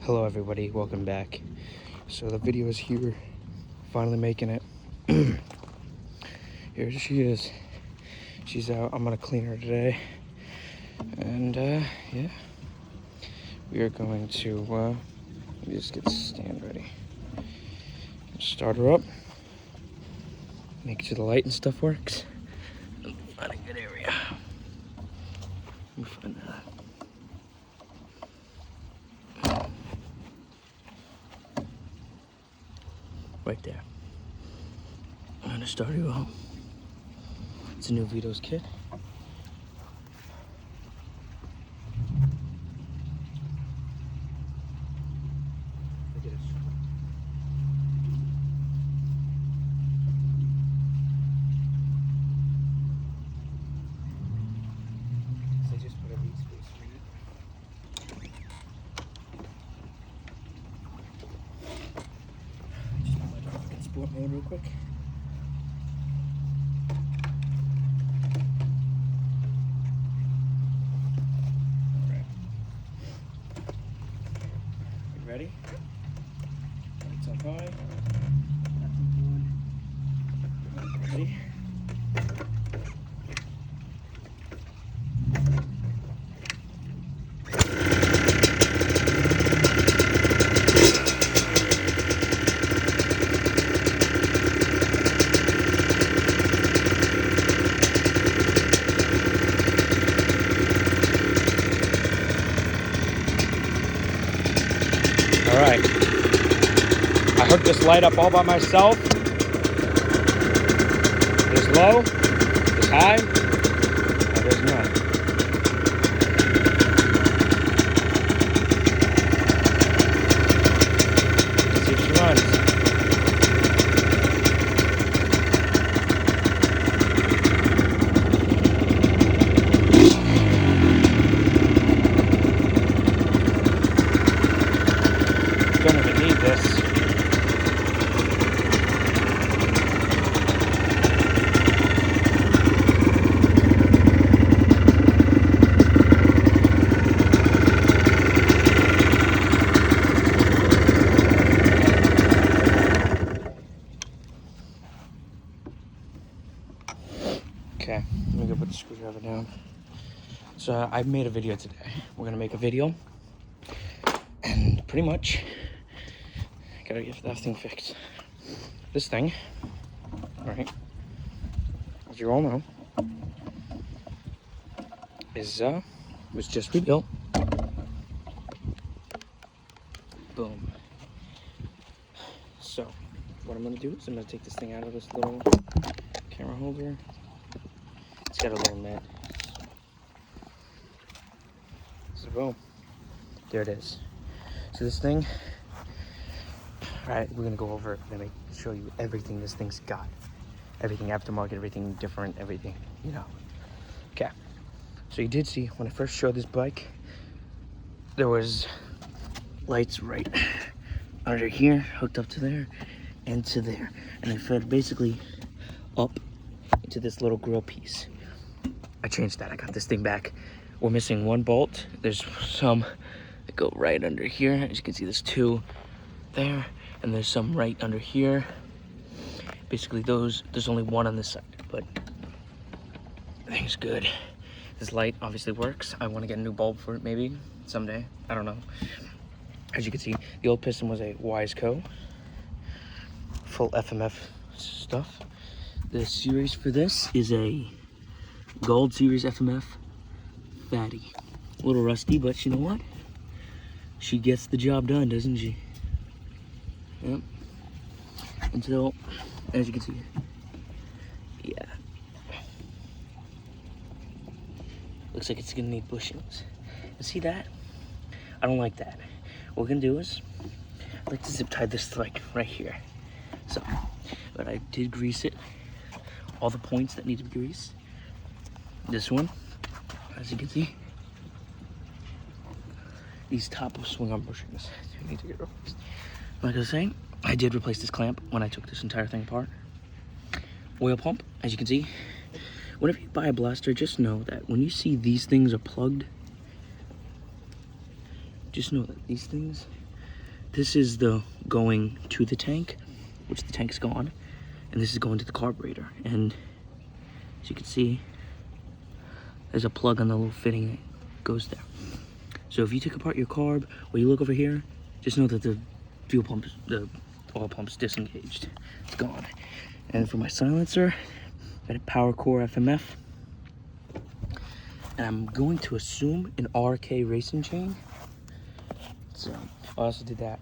Hello everybody, welcome back. So the video is here, finally making it. Here she is. She's out. I'm gonna clean her today. And yeah. We are going to let me just get the stand ready. Start her up. Make sure the light and stuff works. Find a good area. Let me find that. Right there. I'm gonna start you out. It's a new Vito's kit. Look at this. So I just put a lead space for it. Just put my dog in sport mode real quick. Ready? Lights on high. Nothing good. Ready? All right. I hooked this light up all by myself. There's low, there's high, and there's none. Let's see if she runs. Don't even need this. Okay, let me go put the screwdriver down. So I made a video today. We're gonna make a video, and pretty much gotta get that thing fixed. This thing, right, as you all know, is was just rebuilt. Boom. So what I'm gonna do is I'm gonna take this thing out of this little camera holder. It's got a little net. So boom, there it is. So this thing, all right, we're gonna go over it. I'm gonna show you everything this thing's got. Everything aftermarket, everything different, everything, you know. Okay, so you did see when I first showed this bike, there was lights right under here, hooked up to there and to there. And they fed basically up into this little grill piece. I changed that, I got this thing back. We're missing one bolt. There's some that go right under here. As you can see, there's two there, and there's some right under here. Basically those, there's only one on this side, but everything's good. This light obviously works. I want to get a new bulb for it maybe someday. I don't know. As you can see, the old piston was a Wiseco, full FMF stuff. The series for this is a Gold Series FMF Fatty. A little rusty, but you know what? She gets the job done, doesn't she? Yep. Until, as you can see, yeah. Looks like it's gonna need bushings. And see that? I don't like that. What we're gonna do is, I like to zip tie this like right here. So, but I did grease it. All the points that need to be greased. This one, as you can see, these top swing arm bushings need to get replaced. Like I was saying, I did replace this clamp when I took this entire thing apart. Oil pump, as you can see, whenever you buy a blaster, just know that when you see these things are plugged, just know that these things this is the going to the tank, which the tank's gone, and this is going to the carburetor. And as you can see, there's a plug on the little fitting that goes there. So if you take apart your carb, or you look over here, just know that the fuel pump, the oil pump's disengaged. It's gone. And for my silencer, got a Power Core FMF. And I'm going to assume an RK racing chain. So I also did that.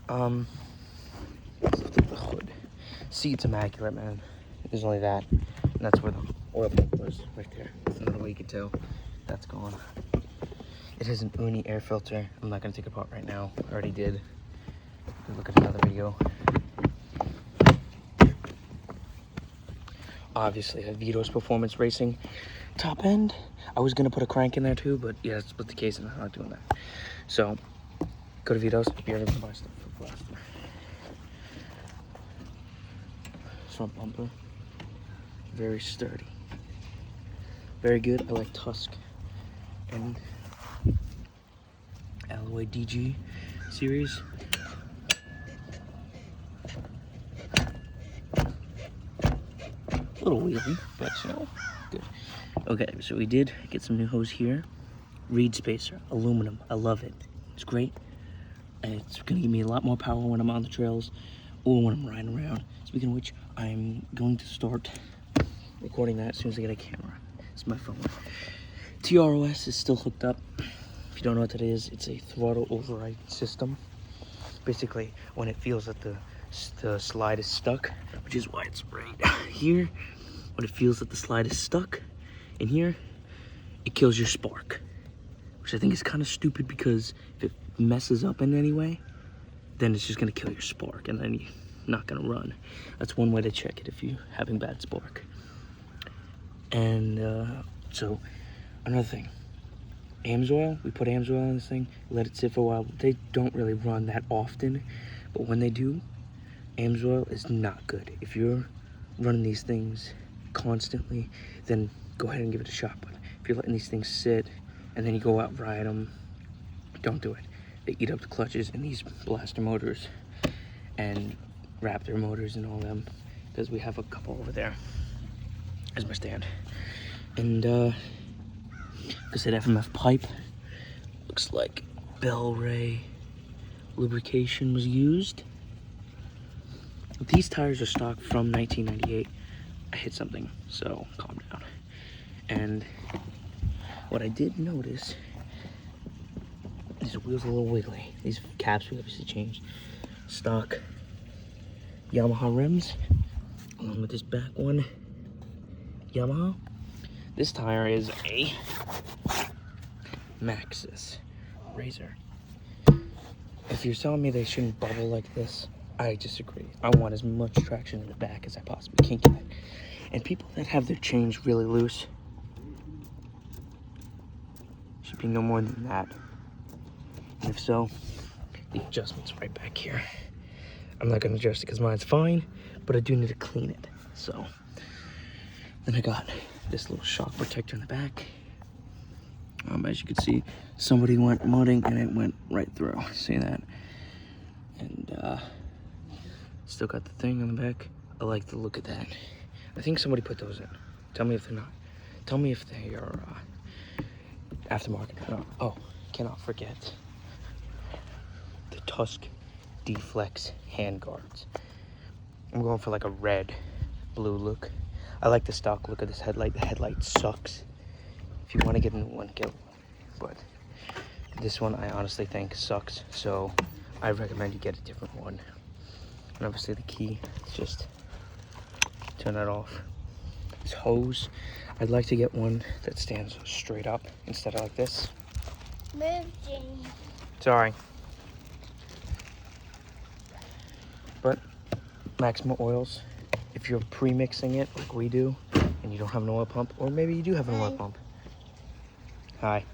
Let's lift up the hood. Seat's immaculate, man. There's only that. And that's where the oil pump was, right there. That's another way you could tell. That's gone. It has an Uni air filter. I'm not gonna take it apart right now. I already did. Look at another video. Obviously, a Vito's Performance Racing top end. I was gonna put a crank in there too, but yeah, that's split the case and I'm not doing that. So, go to Vito's if you're ever gonna buy stuff for Blaster. Front bumper, very sturdy, very good. I like Tusk and Alloy DG series. A little wheelie, but you know, good. Okay, so we did get some new hose here. Reed spacer, aluminum. I love it. It's great. And it's gonna give me a lot more power when I'm on the trails or when I'm riding around. Speaking of which, I'm going to start recording that as soon as I get a camera. It's my phone. TROS is still hooked up. If you don't know what that is, it's a throttle override system. Basically, when it feels that the slide is stuck, which is why it's right here, when it feels that the slide is stuck in here, it kills your spark, which I think is kind of stupid because if it messes up in any way, then it's just gonna kill your spark and then you're not gonna run. That's one way to check it if you're having bad spark. And so another thing, AMSOIL, we put AMSOIL in this thing, let it sit for a while. They don't really run that often, but when they do, AMSOIL is not good. If you're running these things constantly, then go ahead and give it a shot. But if you're letting these things sit and then you go out and ride them, don't do it. They eat up the clutches in these Blaster motors and Raptor motors and all them, because we have a couple over there as my stand. And like I said, FMF pipe. Looks like Bel-Ray lubrication was used. These tires are stock from 1998. I hit something, so calm down. And what I did notice, these wheels are a little wiggly. These caps we obviously changed. Stock Yamaha rims, along with this back one, Yamaha. This tire is a Maxxis Razor. If you're telling me they shouldn't bubble like this, I disagree. I want as much traction in the back as I possibly can get. And people that have their chains really loose should be no more than that. And if so, the adjustment's right back here. I'm not gonna adjust it because mine's fine, but I do need to clean it. So then I got this little shock protector in the back. As you can see, somebody went mudding and it went right through. See that? And still got the thing on the back. I like the look of that. I think somebody put those in. Tell me if they're not. Tell me if they are aftermarket. Oh, cannot forget the Tusk D-Flex hand guards. I'm going for like a red, blue look. I like the stock look of this headlight. The headlight sucks. If you want to get a new one, get one. But this one I honestly think sucks, so I recommend you get a different one. And obviously the key is just turn that off. This hose, I'd like to get one that stands straight up instead of like this. Moving. Sorry. But Maxima oils, if you're pre-mixing it like we do, and you don't have an oil pump, or maybe you do have an oil pump. Hi.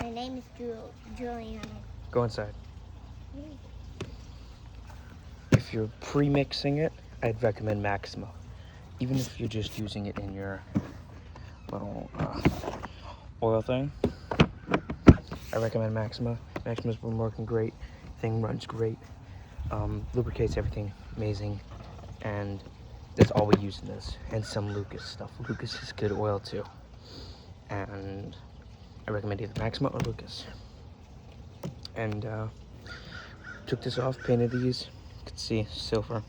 My name is Juliana. Go inside. If you're pre-mixing it, I'd recommend Maxima. Even if you're just using it in your little oil thing, I recommend Maxima. Maximus been working great. Thing runs great. Lubricates everything amazing, and that's all we use in this. And some Lucas stuff. Lucas is good oil too, and I recommend either Maxima or Lucas. And took this off, painted these. You can see silver.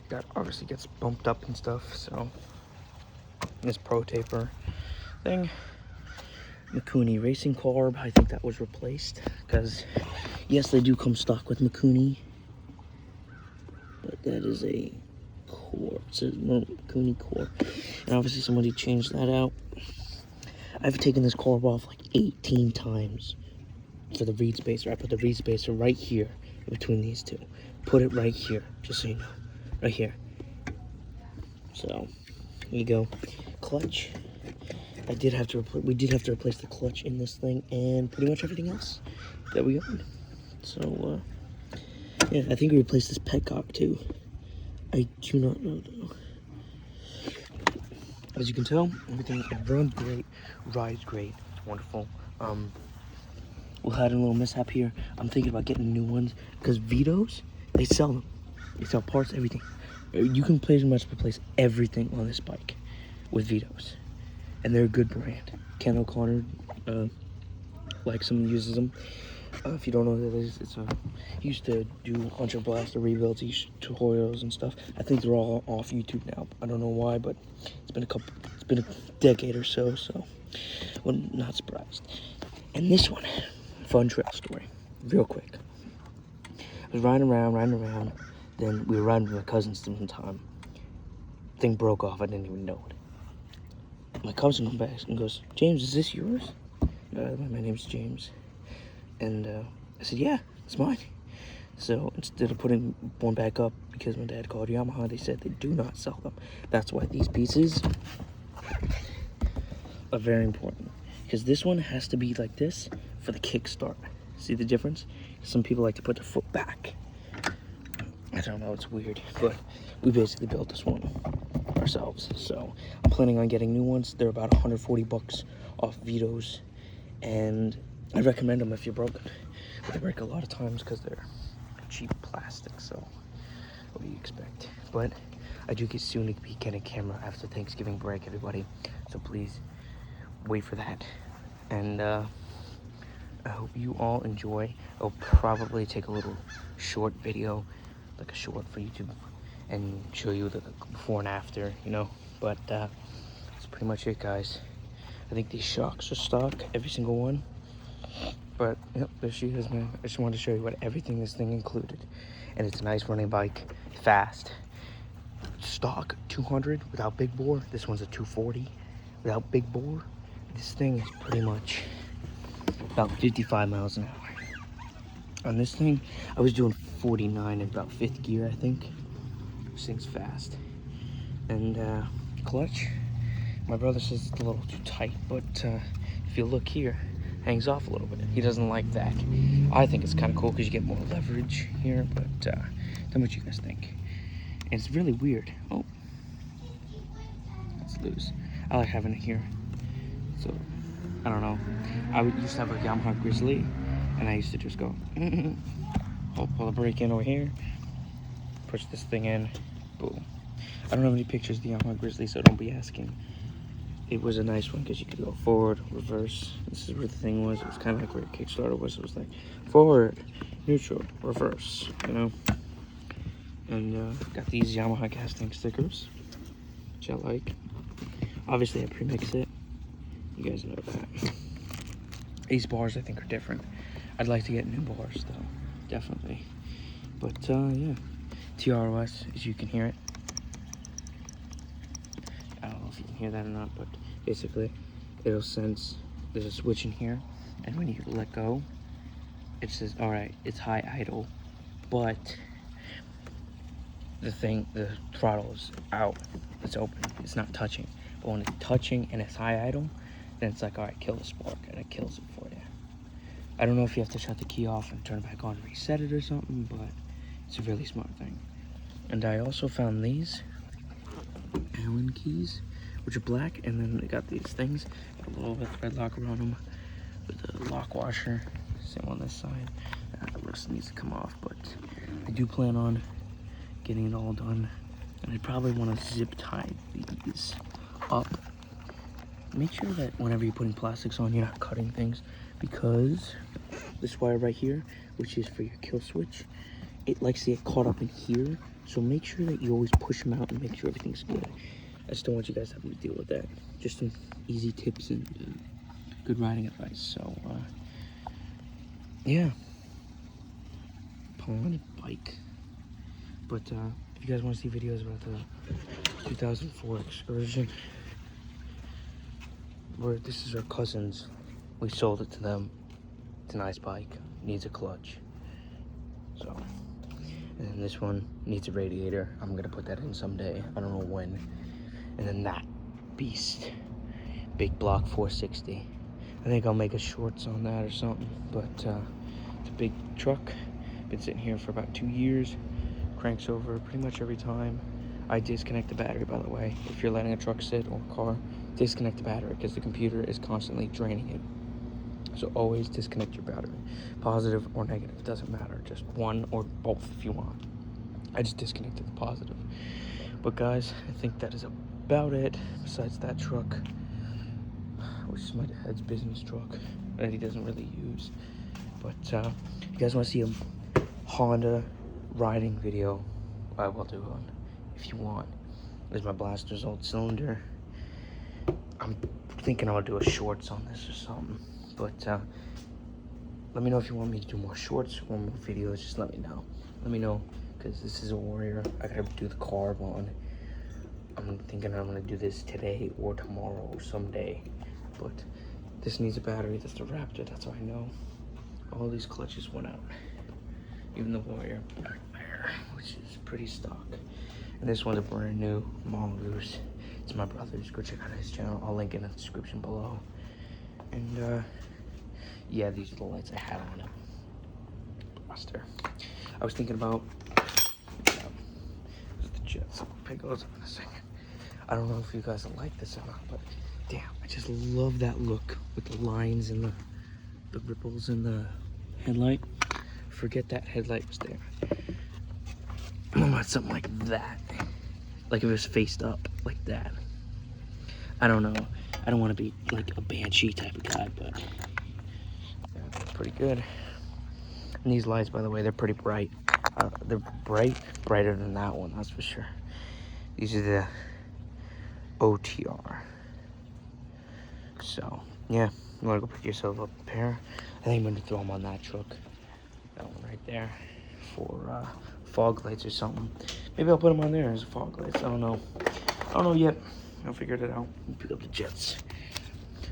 Got obviously gets bumped up and stuff. So this pro taper thing. Mikuni racing carb. I think that was replaced because yes, they do come stock with Mikuni, but that is a core. It says Mikuni core, and obviously somebody changed that out. I've taken this carb off like 18 times for the reed spacer. I put the reed spacer right here between these two. Put it right here, just so you know, right here. So here you go. Clutch. We did have to replace the clutch in this thing and pretty much everything else that we own. So yeah, I think we replaced this petcock too. I do not know though. As you can tell, everything it runs great, rides great, it's wonderful. We had a little mishap here. I'm thinking about getting new ones because Vitos, they sell them. They sell parts, everything. You can pretty much replace everything on this bike with Vitos. And they're a good brand. Ken O'Connor likes them, uses them. If you don't know what that is, he used to do a bunch of blaster rebuilds, tutorials and stuff. I think they're all off YouTube now. I don't know why, but it's been a decade or so, so I'm not surprised. And this one, fun trail story, real quick. I was riding around, then we were riding with my cousins some time. Thing broke off, I didn't even know it. My cousin comes back and goes, "James, is this yours?" My name's James. And I said, "Yeah, it's mine." So instead of putting one back up, because my dad called Yamaha, they said they do not sell them. That's why these pieces are very important. Because this one has to be like this for the kickstart. See the difference? Some people like to put their foot back. I don't know, it's weird. But we basically built this one ourselves. So I'm planning on getting new ones. They're about 140 bucks off Vitos. And I recommend them if you're broken. But they break a lot of times because they're cheap plastic. So what do you expect? But I do get soon to be getting a camera after Thanksgiving break, everybody. So please wait for that. And I hope you all enjoy. I'll probably take a little short video, like a short for YouTube, and show you the before and after, you know. But that's pretty much it, guys. I think these shocks are stock, every single one. But yep, there she is, man. I just wanted to show you what everything this thing included. And it's a nice running bike, fast. Stock 200 without big bore. This one's a 240 without big bore. This thing is pretty much about 55 miles an hour. On this thing, I was doing 49 in about 5th gear, I think. This thing's fast. And clutch, my brother says it's a little too tight, but if you look here, hangs off a little bit. He doesn't like that. I think it's kind of cool because you get more leverage here, but tell me what you guys think. And it's really weird. Oh, it's loose. I like having it here. So, I don't know. I used to have a Yamaha Grizzly, and I used to just go, pull the brake in over here, push this thing in, boom. I don't have any pictures of the Yamaha Grizzly, so don't be asking. It was a nice one because you could go forward, reverse. This is where the thing was. It was kind of like where a Kickstarter was. It was like forward, neutral, reverse, you know. And got these Yamaha casting stickers, which I like. Obviously, I premix it. You guys know that. These bars, I think, are different. I'd like to get new bars, though. Definitely. But, yeah. TROS, as you can hear it. I don't know if you can hear that or not, but basically, it'll sense there's a switch in here. And when you let go, it says, alright, it's high idle. But the throttle is out. It's open. It's not touching. But when it's touching and it's high idle, then it's like, all right, kill the spark, and it kills it for you. I don't know if you have to shut the key off and turn it back on and reset it or something, but it's a really smart thing. And I also found these Allen keys, which are black, and then they got these things, got a little bit thread locker on them. with the lock washer. Same on this side. It looks needs to come off, but I do plan on getting it all done. And I probably want to zip tie these up. Make sure that whenever you're putting plastics on, you're not cutting things, because this wire right here, which is for your kill switch, it likes to get caught up in here. So make sure that you always push them out and make sure everything's good. I just don't want you guys having to deal with that. Just some easy tips and good riding advice. So yeah, pond bike. But if you guys want to see videos about the 2004 Excursion, where this is our cousin's, we sold it to them. It's a nice bike, needs a clutch. So, and then this one needs a radiator. I'm gonna put that in someday, I don't know when. And then that beast, big block 460. I think I'll make a shorts on that or something, but it's a big truck. Been sitting here for about 2 years. Cranks over pretty much every time. I disconnect the battery, by the way. If you're letting a truck sit or a car, disconnect the battery, because the computer is constantly draining it. So always disconnect your battery. Positive or negative, doesn't matter. Just one or both if you want. I just disconnected the positive. But guys, I think that is about it. Besides that truck, which is my dad's business truck that he doesn't really use. But if you guys want to see a Honda riding video, I will do one if you want. There's my Blaster's old cylinder. I'm thinking I'll do a shorts on this or something. But let me know if you want me to do more shorts or more videos. Just let me know. Let me know, because this is a Warrior. I gotta do the carb on. I'm thinking I'm gonna do this today or tomorrow or someday. But this needs a battery. That's the Raptor. That's how I know. All these clutches went out. Even the Warrior back there, which is pretty stock. And this one's a brand new Mongoose. It's my brother's. Go check out his channel. I'll link in the description below. And yeah, these are the lights I had on it. Blaster. I was thinking about the Jets. I'll pick those up in a second. I don't know if you guys like this or not, but damn, I just love that look with the lines and the ripples in the headlight. Forget that headlight was there. I want something like that. Like if it was faced up like that. I don't know. I don't want to be like a Banshee type of guy, but yeah, that's pretty good. And these lights, by the way, they're pretty bright. They're brighter than that one, that's for sure. These are the OTR. So, yeah, you want to go pick yourself up a pair. I think I'm going to throw them on that truck. That one right there for fog lights or something. Maybe I'll put them on there as fog lights. I don't know. I don't know yet. I'll figure it out and pick up the Jets.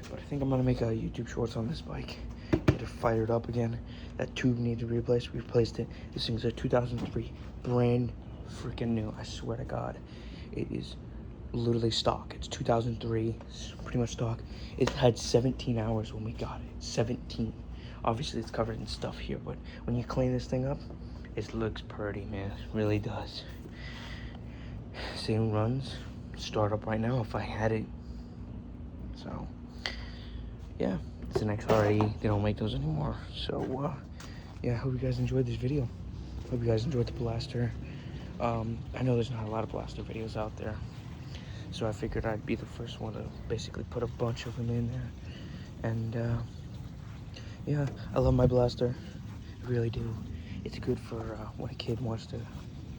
But I think I'm gonna make a YouTube shorts on this bike. Get it fired up again. That tube needs to be replaced. We replaced it. This thing's a 2003, brand freaking new. I swear to God, it is literally stock. It's 2003, it's pretty much stock. It had 17 hours when we got it. 17. Obviously, it's covered in stuff here, but when you clean this thing up, it looks pretty, man. It really does. Same runs. Start up right now if I had it. So yeah, it's an XRE. They don't make those anymore. So yeah, I hope you guys enjoyed this video. Hope you guys enjoyed the Blaster. I know there's not a lot of Blaster videos out there, so I figured I'd be the first one to basically put a bunch of them in there. And yeah, I love my Blaster. I really do. It's good for when a kid wants to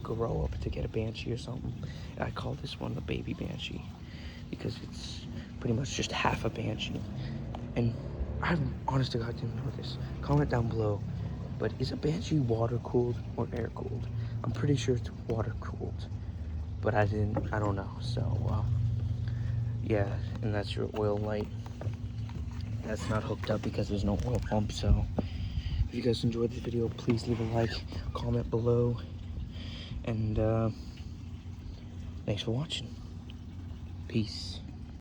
grow up to get a Banshee or something. And I call this one the baby Banshee because it's pretty much just half a Banshee. And I honest to God didn't know this. Comment down below, but is a Banshee water cooled or air cooled? I'm pretty sure it's water cooled, but I don't know. So yeah, and that's your oil light. That's not hooked up because there's no oil pump. So if you guys enjoyed this video, please leave a like, comment below. And thanks for watching. Peace.